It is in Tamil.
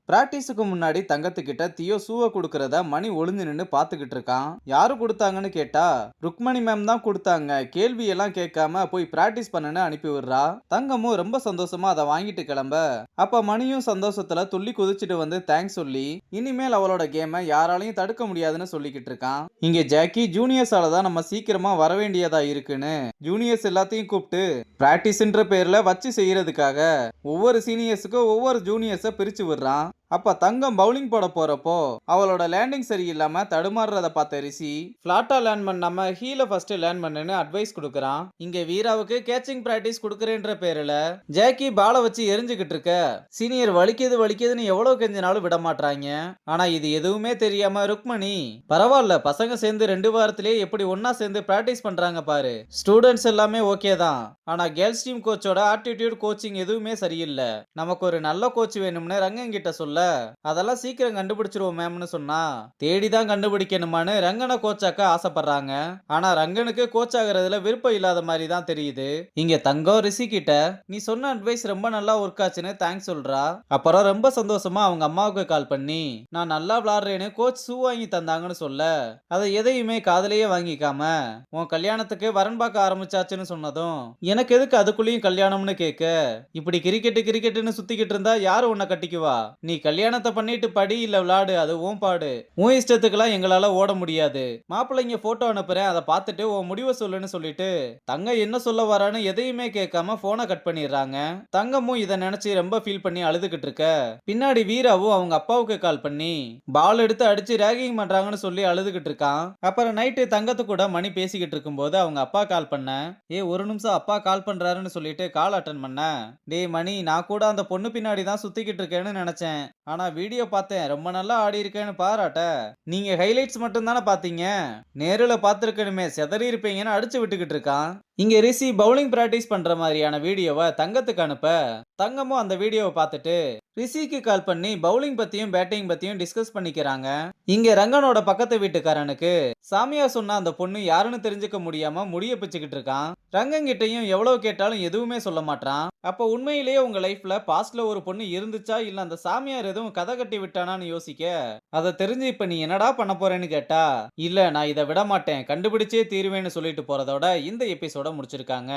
பிராக்டிஸுக்கு முன்னாடி தங்கத்துக்கிட்ட தியோ ஷூவை கொடுக்கறத மணி ஒளிஞ்சு நின்னு பாத்துக்கிட்டு இருக்கான். யாரு கொடுத்தாங்கன்னு கேட்டா ருக்மணி மேம் தான் கொடுத்தாங்க, கேள்வி எல்லாம் கேட்காம போய் பிராக்டிஸ் பண்ணுன்னு அனுப்பி விடுறா. தங்கமும் ரொம்ப சந்தோஷமா அதை வாங்கிட்டு கிளம்ப, அப்ப மணியும் சந்தோஷத்துல துள்ளி குதிச்சுட்டு வந்து தேங்க்ஸ் சொல்லி இனிமேல் அவளோட கேமை யாராலையும் தடுக்க முடியாதுன்னு சொல்லிக்கிட்டு இருக்கான். இங்க ஜாக்கி ஜூனியர்ஸால தான் நம்ம சீக்கிரமா வர வேண்டியதா இருக்குன்னு ஜூனியர்ஸ் எல்லாத்தையும் கூப்பிட்டு பிராக்டிஸ்ன்ற பேர்ல வச்சு செய்யறதுக்காக ஒவ்வொரு சீனியர்ஸுக்கும் ஒவ்வொரு ஜூனியர்ஸை பிரிச்சு விடுறான். அப்ப தங்கம் பவுலிங் போட போறப்போ அவளோட லேண்டிங் சரியில்லாம தடுமாறுறத பார்த்த ரிஷி பிளாட்டா லேண்ட் பண்ணாம ஹீல ஃபர்ஸ்ட் லேண்ட் பண்ணுன்னு அட்வைஸ் கொடுக்கறான். இங்க வீராவுக்கு கேச்சிங் பிராக்டிஸ் கொடுக்கறேன்ற பேர்ல ஜாக்கி பாலை வச்சு எரிஞ்சுக்கிட்டு இருக்க சீனியர் வலிக்குதுன்னு எவ்வளவு கெஞ்சினாலும் விட மாட்டாங்க. ஆனா இது எதுவுமே தெரியாம ருக்மணி, பரவாயில்ல பசங்க சேர்ந்து 2 வாரத்திலேயே எப்படி ஒன்னா சேர்ந்து பிராக்டிஸ் பண்றாங்க பாரு, ஸ்டூடெண்ட்ஸ் எல்லாமே ஓகே தான், ஆனா கேர்ள்ஸ் டீம் கோச்சோட ஆட்டிடியூட் கோச்சிங் எதுவுமே சரியில்லை, நமக்கு ஒரு நல்ல கோச் வேணும்னு ரங்கன் கிட்ட சொல்ல அதெல்லாம் சீக்கிரம் கண்டுபிடிச்சிருவோம் மேம்னு சொன்னா தேடிதான் கண்டுபிடிக்கணுமான்னு ரங்கனை கோச்சாக்க ஆசைப்படுறாங்க. ஆனா ரங்கனுக்கு கோச் ஆகிறதுல விருப்பம் இல்லாத மாதிரி தான் தெரியுது. இங்க தங்கம் ரிஷி கிட்ட நீ சொன்ன அட்வைஸ் ரொம்ப நல்லா ஒர்க் ஆச்சுன்னு தேங்க்ஸ் சொல்றா. அப்புறம் ரொம்ப சந்தோஷமா அவங்க அம்மாவுக்கு கால் பண்ணி நான் நல்லா விளாடுறேன்னு கோச் ஷூ வாங்கி தந்தாங்கன்னு சொல்ல அதை எதையுமே காதலையே வாங்கிக்காம உன் கல்யாணத்துக்கு வரன் பார்க்க ஆரம்பிச்சாச்சுன்னு சொன்னதும் எனக்கு எதுக்கு அதுக்குள்ளேயும் கல்யாணம்னு கேட்க, இப்படி கிரிக்கெட்டுன்னு சுத்திக்கிட்டு இருந்தா யாரு உன்னை கட்டிக்குவா, நீ கல்யாணத்தை பண்ணிட்டு படி இல்ல விளாடு, அது உன் பாடு, உன் இஷ்டத்துக்கெல்லாம் எங்களால ஓட முடியாது, மாப்பிள்ளைங்க போட்டோ அனுப்புறேன் அதை பார்த்துட்டு உன் முடிவை சொல்லுன்னு சொல்லிட்டு தங்க என்ன சொல்ல வரான்னு எதையுமே கேட்காம போனை கட் பண்ணிடுறாங்க. தங்கமும் இதை நினைச்சு ரொம்ப ஃபீல் பண்ணி அழுதுகிட்டு இருக்க பின்னாடி வீராவும் அவங்க அப்பாவுக்கு கால் பண்ணி பால் எடுத்து அடிச்சு ரேகிங் பண்றாங்கன்னு சொல்லி அழுதுகிட்டு இருக்கான். அப்புறம் நைட்டு தங்கத்து கூட மணி பேசிக்கிட்டு இருக்கும்போது அவங்க அப்பா கால் பண்ண, ஒரு நிமிஷம் அப்பா கால் பண்றாருன்னு சொல்லிட்டு கால் அட்டன் பண்ண, டேய் மணி நான் கூட அந்த பொண்ணு பின்னாடி தான் சுத்திக்கிட்டு இருக்கேன்னு நினைச்சேன், ஆனா வீடியோ பார்த்தேன் ரொம்ப நல்லா ஆடி இருக்கேன்னு பாராட்ட, நீங்க ஹைலைட்ஸ் மட்டும் தானே பாத்தீங்க, நேரில் பார்த்திருக்கணுமே செதறி இருப்பீங்கன்னு அடிச்சு விட்டுக்கிட்டு இருக்கான். இங்க ரிஷி பவுலிங் பிராக்டிஸ் பண்ற மாதிரியான வீடியோவை தங்கத்துக்கு அனுப்ப தங்கமும் அந்த வீடியோவை பார்த்துட்டு ரிஷிக்கு கால் பண்ணி பவுலிங் பத்தியும் பேட்டிங் பத்தியும் டிஸ்கஸ் பண்ணிக்கிறாங்க. இங்க ரங்கனோட பக்கத்து வீட்டுக்காரனுக்கு சாமியா சொன்ன அந்த பொண்ணு யாருன்னு தெரிஞ்சுக்க முடியாம முடிய பிச்சுக்கிட்டு இருக்கான். ரங்கன் கிட்டையும் எவ்வளவு கேட்டாலும் எதுவுமே சொல்ல மாட்டான். அப்ப உண்மையிலேயே உங்க லைஃப்ல பாஸ்ட்ல ஒரு பொண்ணு இருந்துச்சா இல்ல அந்த சாமியார் எதுவும் கதை கட்டி விட்டானான்னு யோசிக்க, அதை தெரிஞ்சு இப்ப நீ என்னடா பண்ண போறேன்னு கேட்டா, இல்ல நான் இதை விட மாட்டேன் கண்டுபிடிச்சே தீருவேன்னு சொல்லிட்டு போறதோட இந்த எபிசோட முடிச்சிருக்காங்க.